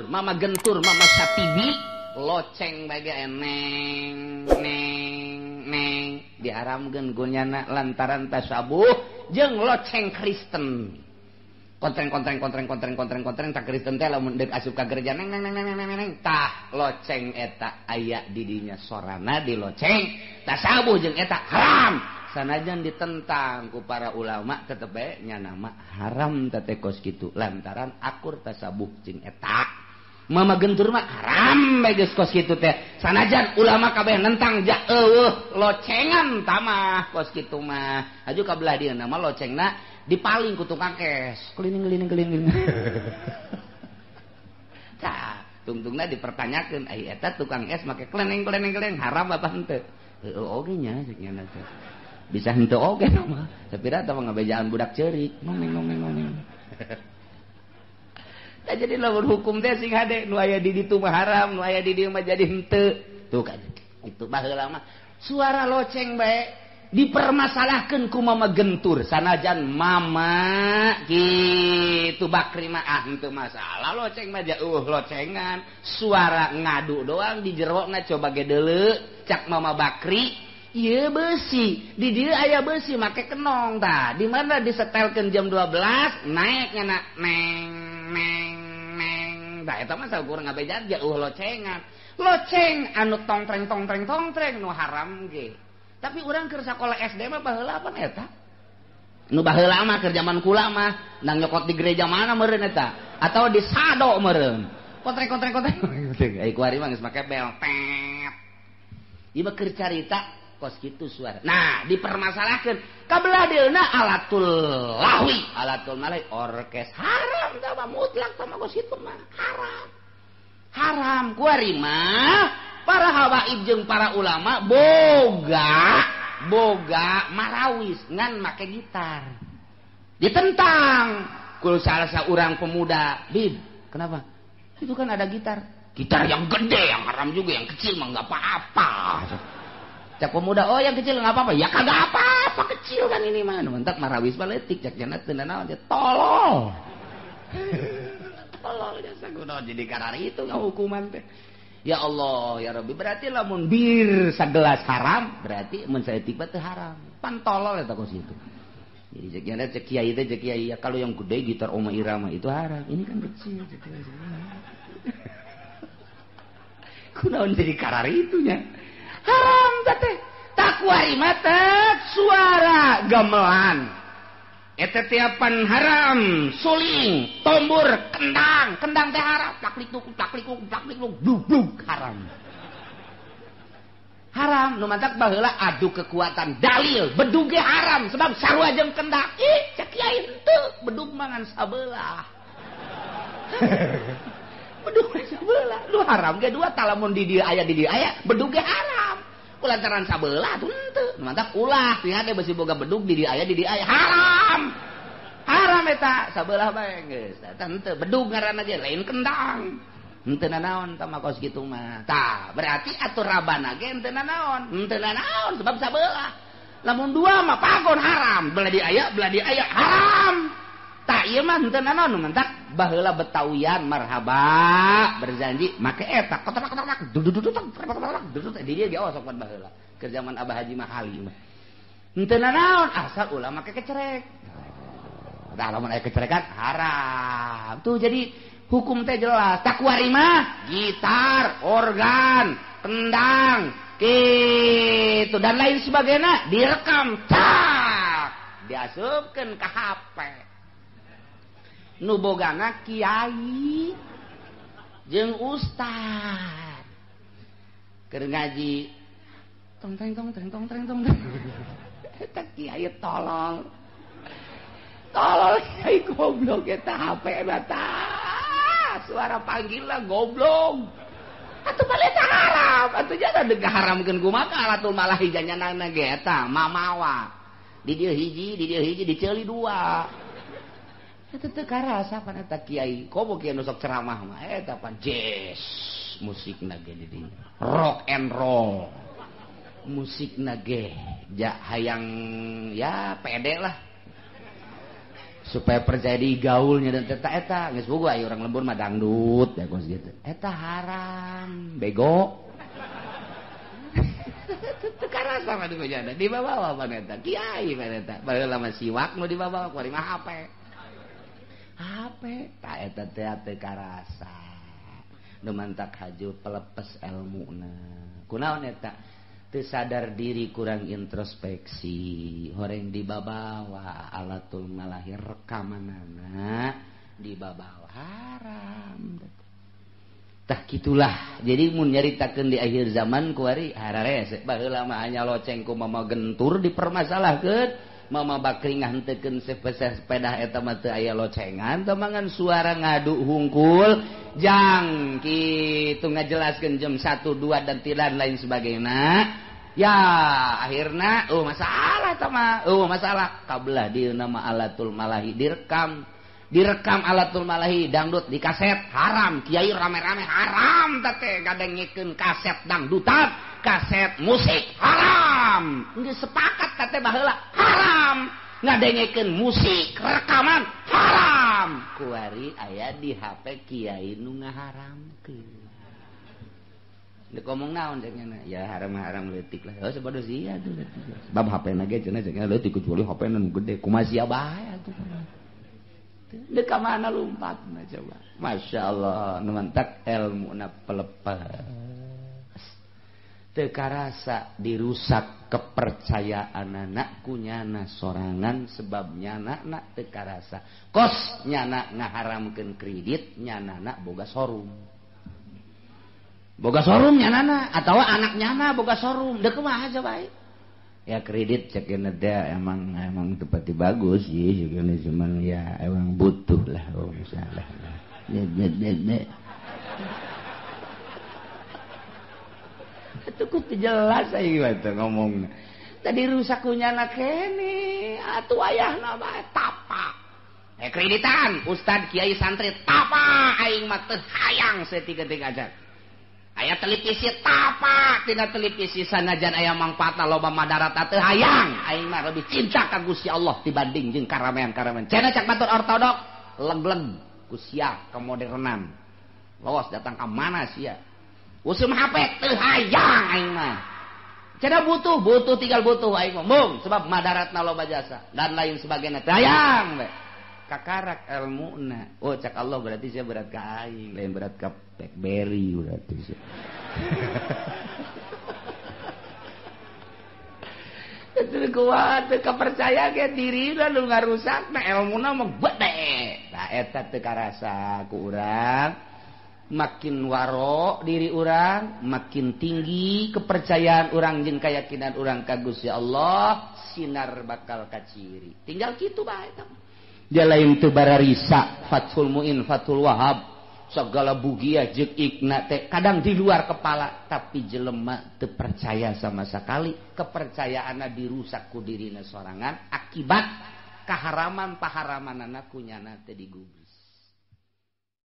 mama gentur mama Satibi loceng bage neng diharamkeun gunyana lantaran tasabuh jeung loceng Kristen kontreng tak Kristen teh lamun deuk asup ka gereja neng tah loceng eta aya di dinya sorana di loceng tasabuh jeung eta haram sanajan ditentang ku para ulama tetep bae nya nama haram teh kos kitu lantaran akur tasabuh jeung eta mama gentur mah haram bae geus kos kitu teh sanajan ulama kabeh nentang ja locengan tamah kos kitu mah aju ka belah dieuna mah locengna dipaling ku tukang es keliling tah tungtungna dipertanyakeun ai eta tukang es make kleneng haram apa henteu oge nya cenah teh bisa henteu oge mah sapira tah ngabejaan budak ceurik ngomeng nah, jadi lamun hukum teh sing hade nu aya di ditu mah haram nu aya di dieu mah jadi henteu tuh kan itu baheula mah suara loceng bae dipermasalahkeun ku mama gentur sanajan mama kitu bakri mah henteu masalah loceng mah locengan suara ngadu doang di jerona coba ge deuleu cak mama bakri ieu beusi di dieu aya beusi make kenong tah di mana disetelkeun jam 12 naeknya na neng tah eta mah saukur ngabejat ja locengan loceng anu tongtreng nu haram ge tapi urang keur sakola SD mah baheula apa eta nu baheula mah keur zaman kula mah nang nyokot di gereja mana meureun eta atau di sado meureun kontreng ai kuari mah geus make bel tet ieu mah keur carita kos kitu suara nah dipermasalahkeun kabelah deuna alatul malai orkes haram tah mah mutlak tah mah kos kitu mah haram kuari mah para habaib jeung para ulama boga marawis ngan make gitar ditentang kul salah seorang pemuda bib kenapa itu kan ada gitar yang gede yang haram juga yang kecil mah enggak apa-apa cak pemuda oh yang kecil enggak apa-apa ya kagak apa-apa kecil kan ini mah mentak marawis baletik cak janat teu naon dia tolol jasa kunaon jadi karari itu hukuman teh. Ya Allah, ya Rabbi, berarti lamun bir segelas haram, berarti mun saeutik teh haram. Pan tolol eta kos itu. Jadi cek kiai teh cek kiai, kalau yang gede gitar Oma Irama itu haram. Ini kan kecil. Kunaon jadi karari itunya. Haram teh. Takwari mata suara gamelan. Eta tiapan haram, suling, tombur, kendang teh haram, plaklikuk, dug haram. Haram, nu mantak baheula adu kekuatan dalil, bedug ge haram sebab sarua jeung kendang. Ih, cek kiai henteu, bedug mangan sabelah. Bedug sabelah, lu haram ge dua talamun di dieu aya, bedug ge haram. Kulantaran sabelah tuh henteu. Mantap ulah tinggal teh beusi boga bedug di dieu aya haram eta sabelah bae geus eta henteu bedug ngaranna ge lain kendang henteu nanaon tah mah kos kitu mah tah berarti atuh rabana ge henteu nanaon sebab sabelah lamun dua mah pagon haram belah di aya haram tah ieu mah henteu nanaon mentak baheula betawian marhaba berjanji make eta kotak duduk di dieu ge osok pan baheula keur zaman Abah Haji Mahali mah henteu nanaon asal ulah make kecerek dah lamun aya kecerekan haram tuh jadi hukum teh jelas takwari mah gitar organ kendang kitu dan lain sebagainya direkam tak diasupkeun ka HP nu bogana kiai jeung ustad keur ngaji tong teng eta kiai tolol kiai goblok eta HP eta suara panggilna goblok atuh balik haram atuh jangan deuk haramkeun kumaha alatul malah hijanana ge eta mamawa di dieu hiji diceuli dua eta teu karasa pan eta kiai komo kieu nu sok ceramah mah eta pan jazz musikna ge di dieu rock and roll musikna ge ja hayang ya pede lah supaya percaya di gaulnya dan eta geus boga aya urang lembur mah dangdut ya kos gitu eta haram bego teu karasa mah di bejana dibawa mana eta kiai mana eta baheula mah siwak nu dibawa kuari mah HP ta eta teh karasa nu mantak haju pelepes elmuna kunaon eta teu sadar diri kurang introspeksi horeng dibabawa alatul malahi rekamanana dibabawa haram tah gitulah jadi mun nyaritakeun di akhir zaman kuari harare baheula mah anya loceng ku mama gentur dipermasalahkeun mama bakringah henteukeun sepeda eta mah teu aya locengan tamangan suara ngadu hungkul jang kitu ngajelaskeun jam 1 2 dan tidak lain sebagainya ya akhirna masalah tama masalah kabelah di nama alatul malahi direkam alatul malahi dangdut di kaset haram kiai rame-rame haram teh gadengikeun kaset dangdutan kaset musik haram geus sepakat teh baheula haram ngadengikeun musik rekaman haram kuari aya di HP kiai nu ngaharamkeun dek ngomong naon cenah ya haram leutik lah sabodo sia tuh sebab HP na ge cenah leutik kecuali HP nu gede kumaha sia bae atuh dek ka mana lompatna coba masyaallah nu mantak ilmuna pelepes teu karasa dirusak kepercayaanana ku nyana sorangan sebab nyana teu karasa kos nyana ngaharamkeun kredit nyanana boga showroom nyanana atawa anak nyana boga showroom deu kumaha coba ya kredit cekeun teh emang tepati bagus sih cuman ya emang butuh lah masalah itu kudu jelas aya ngomongna tadi rusak kunyana kene atuh ayahna bae tapak kreditan ustad kiai santri tapak aing mah teu hayang saeutik-eutik aja aya televisi tapak tina televisi sanajan aya mangpaatna loba madarat teu hayang aing mah lebih cinta ka Gusti Allah dibanding jeung karamean-karamean cenah cak batur ortodok leg-leg ku sia kemodernan lawas datang ka mana sia usum HP teu hayang aing mah cenah butuh tinggal butuh aing mah mung sebab madaratna loba jasa dan lain sebagainya teu hayang we kakarak ilmuna cak Allah berarti saya berat ka aing lain berat ka BlackBerry berarti saya itu kuat kepercaya ke diri lah lu ngarusak na ilmuna mah gede tah eta teu karasa ku urang makin waro diri urang makin tinggi kepercayaan urang jeung keyakinan urang ka Gusti Allah sinar bakal kaciri tinggal kitu bae tah dia lain teu bararisa Fathul Muin Fathul Wahab segala bugia jeung ikna teh kadang di luar kepala tapi jelema teu percaya sama sekali kepercayaanna dirusak ku dirina sorangan akibat kaharaman paharamanana kunyana teu digubah